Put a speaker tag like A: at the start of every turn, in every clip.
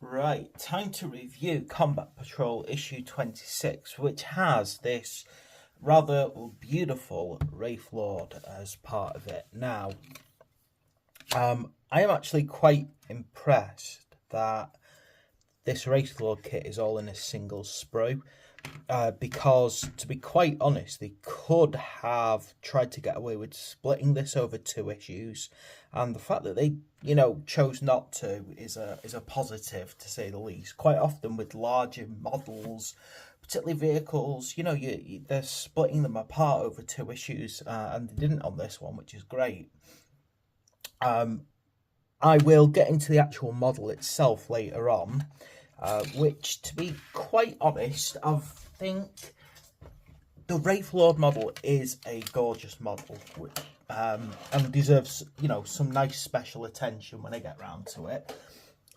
A: Right, time to review Combat Patrol issue 26, which has this rather beautiful Wraithlord as part of it. Now, I am actually quite impressed that this Wraithlord kit is all in a single sprue. Because, to be quite honest, they could have tried to get away with splitting this over two issues, and the fact that they, chose not to is a positive to say the least. Quite often with larger models, particularly vehicles, they're splitting them apart over two issues, and they didn't on this one, which is great. I will get into the actual model itself later on, which, to be quite honest, I think the Wraithlord model is a gorgeous model, and deserves, some nice special attention when I get round to it.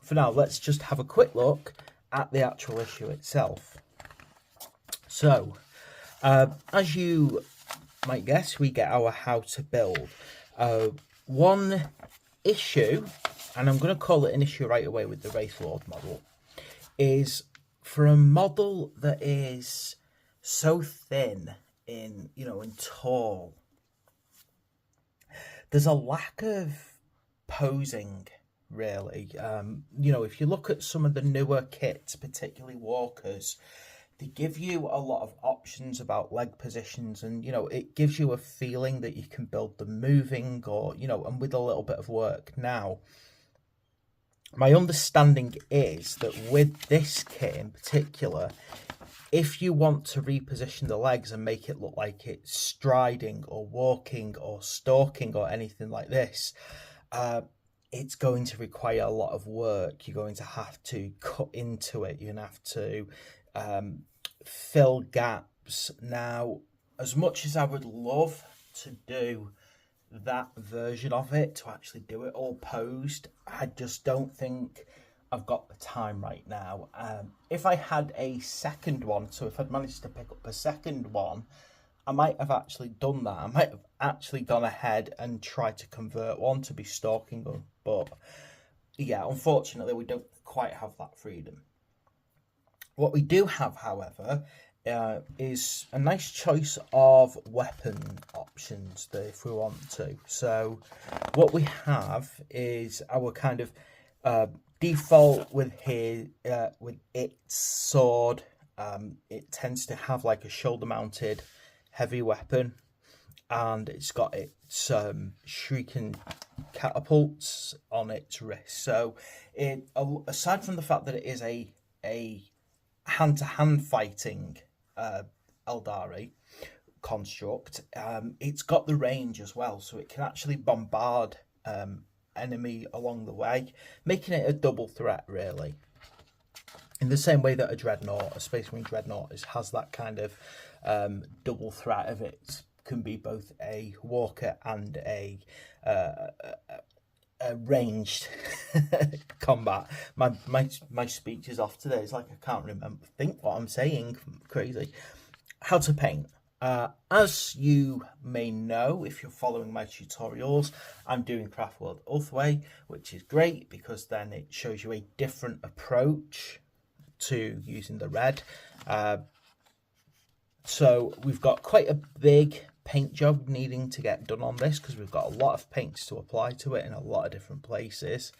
A: For now, let's just have a quick look at the actual issue itself. So, as you might guess, we get our how to build. One issue, and I'm going to call it an issue right away with the Wraithlord model, is for a model that is so thin and tall. There's a lack of posing, really. If you look at some of the newer kits, particularly walkers, they give you a lot of options about leg positions, and it gives you a feeling that you can build them moving, or and with a little bit of work. Now, my understanding is that with this kit in particular, if you want to reposition the legs and make it look like it's striding or walking or stalking or anything like this, it's going to require a lot of work. You're going to have to cut into it. You're going to have to fill gaps. Now, as much as I would love to do that version of it, to actually do it all posed, I just don't think I've got the time right now. If I had a second one, so if I'd managed to pick up a second one, I might have actually done that. I might have actually gone ahead and tried to convert one to be stalking them. But yeah, unfortunately, we don't quite have that freedom. What we do have, however, is a nice choice of weapon options if we want to. So what we have is our kind of default with its sword. It tends to have like a shoulder mounted heavy weapon, and it's got its shrieking catapults on its wrist. So aside from the fact that it is a hand-to-hand fighting Eldari construct, it's got the range as well, so it can actually bombard enemy along the way, making it a double threat, really. In the same way that a dreadnought, a Space Marine dreadnought, has that kind of double threat of it can be both a walker and a ranged combat. My speech is off today. It's like I can't think what I'm saying. Crazy. How to paint. As you may know, if you're following my tutorials, I'm doing Craftworld Ulthway, which is great because then it shows you a different approach to using the red. So we've got quite a big paint job needing to get done on this because we've got a lot of paints to apply to it in a lot of different places.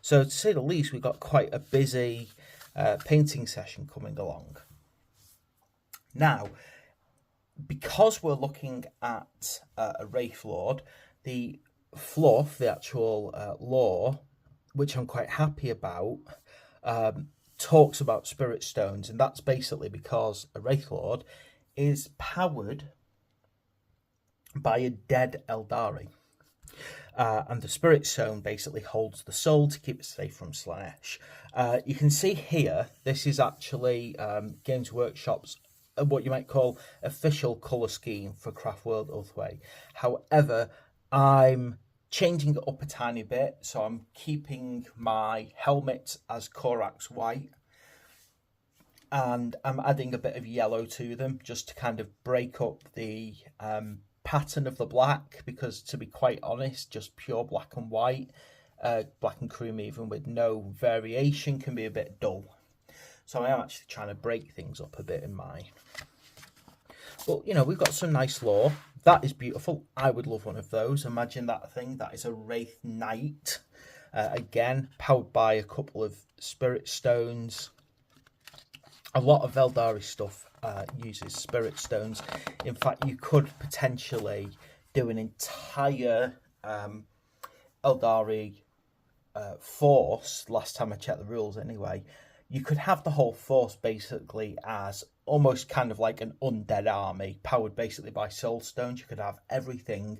A: So to say the least, we've got quite a busy painting session coming along. Now, because we're looking at a Wraithlord, the fluff, the actual lore, which I'm quite happy about, talks about spirit stones, and that's basically because a Wraithlord is powered by a dead Eldari. And the spirit stone basically holds the soul to keep it safe from Slanesh. You can see here, this is actually Games Workshop's what you might call official colour scheme for Craftworld Ulthway. However, I'm changing it up a tiny bit, so I'm keeping my helmet as Korax white, and I'm adding a bit of yellow to them just to kind of break up the pattern of the black, because to be quite honest, just pure black and white black and cream, even with no variation, can be a bit dull. So I am actually trying to break things up a bit in mine. But, you know, we've got some nice lore. That is beautiful. I would love one of those. Imagine that thing. That is a Wraith Knight. Again, powered by a couple of Spirit Stones. A lot of Eldari stuff uses Spirit Stones. In fact, you could potentially do an entire Eldari force. Last time I checked the rules anyway. You could have the whole force basically as almost kind of like an undead army, powered basically by soul stones. You could have everything.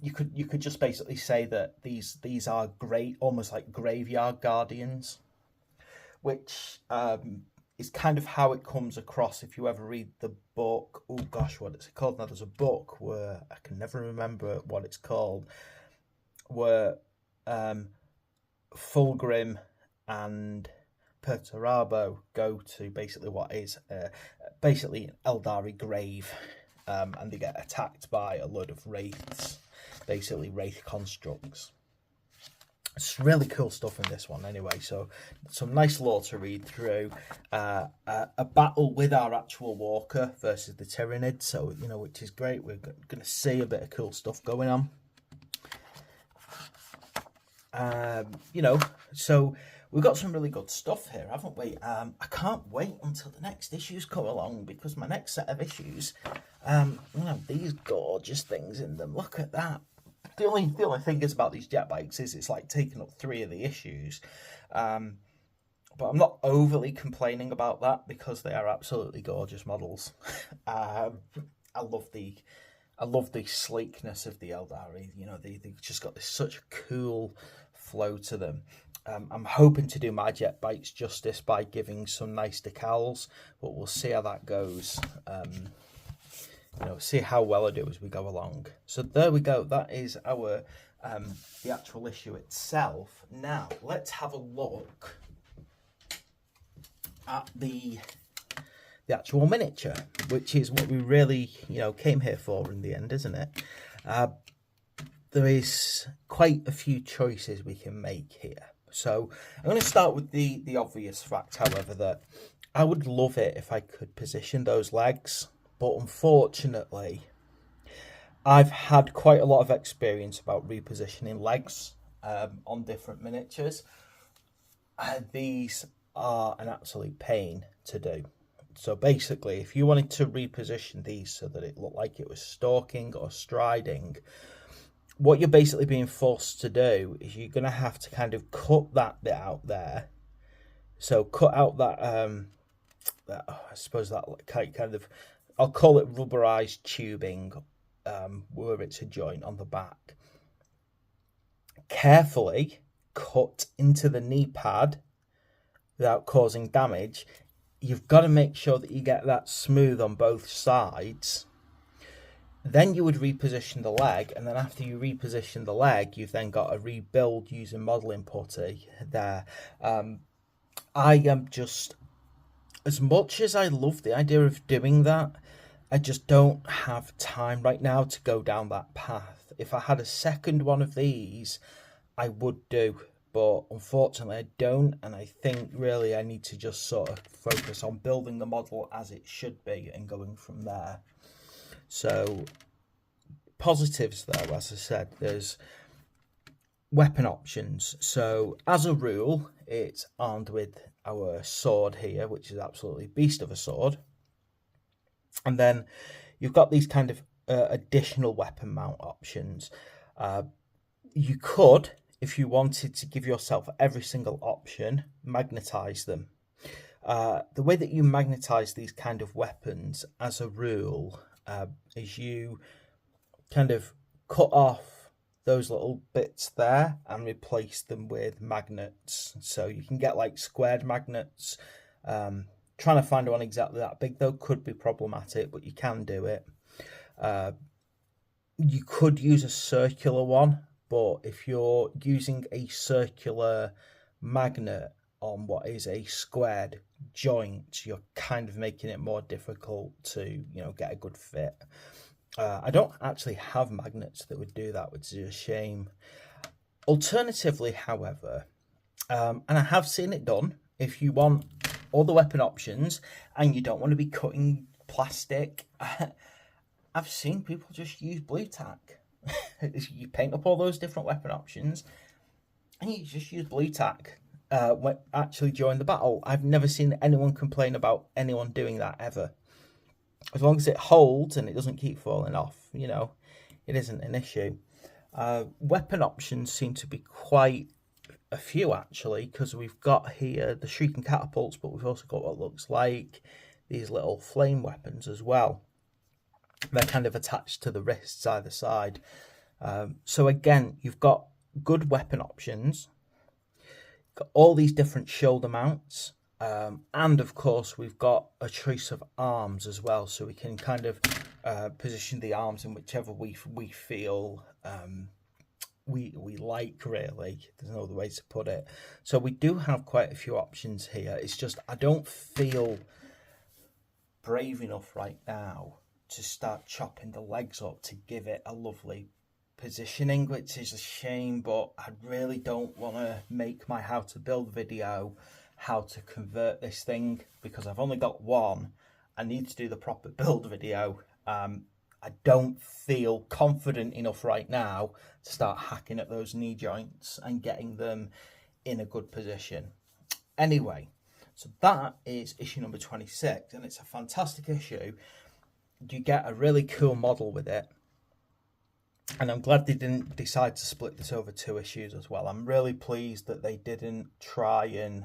A: You could just basically say that these are great, almost like graveyard guardians, which is kind of how it comes across if you ever read the book. Oh gosh, what is it called now? There's a book where I can never remember what it's called, where Fulgrim and Perturabo go to basically what is basically an Eldari grave, and they get attacked by a load of wraiths, basically wraith constructs. It's really cool stuff in this one anyway, so some nice lore to read through. A battle with our actual walker versus the Tyrannid, so, you know, which is great. We're going to see a bit of cool stuff going on. You know, so we've got some really good stuff here, haven't we? I can't wait until the next issues come along, because my next set of issues, you know, these gorgeous things in them. Look at that. The only thing is about these jet bikes is it's like taking up 3 of the issues. But I'm not overly complaining about that, because they are absolutely gorgeous models. I love the sleekness of the Eldari. You know, they've just got this such a cool flow to them. I'm hoping to do my jet bikes justice by giving some nice decals, but we'll see how that goes. You know, see how well I do as we go along. So there we go. That is our the actual issue itself. Now let's have a look at the actual miniature, which is what we really, you know, came here for in the end, isn't it? There is quite a few choices we can make here. So I'm going to start with the obvious fact, however, that I would love it if I could position those legs, but unfortunately I've had quite a lot of experience about repositioning legs on different miniatures. These are an absolute pain to do. So basically, if you wanted to reposition these so that it looked like it was stalking or striding, what you're basically being forced to do is you're going to have to kind of cut that bit out there. So cut out that, I suppose that kind of, I'll call it rubberized tubing, where it's a joint on the back. Carefully cut into the knee pad without causing damage. You've got to make sure that you get that smooth on both sides. Then you would reposition the leg, and then after you reposition the leg, you've then got to rebuild using modelling putty there. I am just, as much as I love the idea of doing that, I just don't have time right now to go down that path. If I had a second one of these, I would do, but unfortunately I don't, and I think really I need to just sort of focus on building the model as it should be and going from there. So positives though, as I said, there's weapon options. So as a rule, it's armed with our sword here, which is absolutely beast of a sword. And then you've got these kind of additional weapon mount options. You could, if you wanted to give yourself every single option, magnetize them. The way that you magnetize these kind of weapons, as a rule, is you kind of cut off those little bits there and replace them with magnets. So you can get like squared magnets. Trying to find one exactly that big though could be problematic, but you can do it. You could use a circular one, but if you're using a circular magnet on what is a squared joint, you're kind of making it more difficult to, you know, get a good fit. I don't actually have magnets that would do that, which is a shame. Alternatively, however, and I have seen it done, if you want all the weapon options and you don't want to be cutting plastic, I've seen people just use blue tack. You paint up all those different weapon options and you just use blue tack when actually during the battle. I've never seen anyone complain about anyone doing that ever. As long as it holds and it doesn't keep falling off, you know, it isn't an issue. Weapon options seem to be quite a few actually, because we've got here the shrieking catapults, but we've also got what looks like these little flame weapons as well. They're kind of attached to the wrists either side. So again, you've got good weapon options, got all these different shoulder mounts, and of course we've got a choice of arms as well, so we can kind of position the arms in whichever we feel we like, really. There's no other way to put it. So we do have quite a few options here. It's just I don't feel brave enough right now to start chopping the legs up to give it a lovely positioning, which is a shame, but I really don't want to make my how to build video how to convert this thing, because I've only got one. I need to do the proper build video. I don't feel confident enough right now to start hacking at those knee joints and getting them in a good position. Anyway, so that is issue number 26, and it's a fantastic issue. You get a really cool model with it, and I'm glad they didn't decide to split this over 2 issues as well. I'm really pleased that they didn't try and,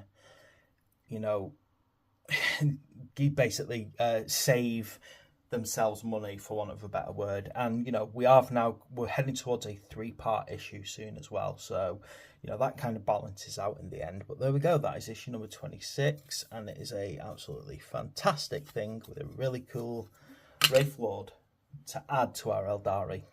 A: you know, basically save themselves money, for want of a better word. And you know, we're heading towards a 3-part issue soon as well, so you know that kind of balances out in the end. But there we go, that is issue number 26, and it is a absolutely fantastic thing with a really cool Wraithlord to add to our Eldari.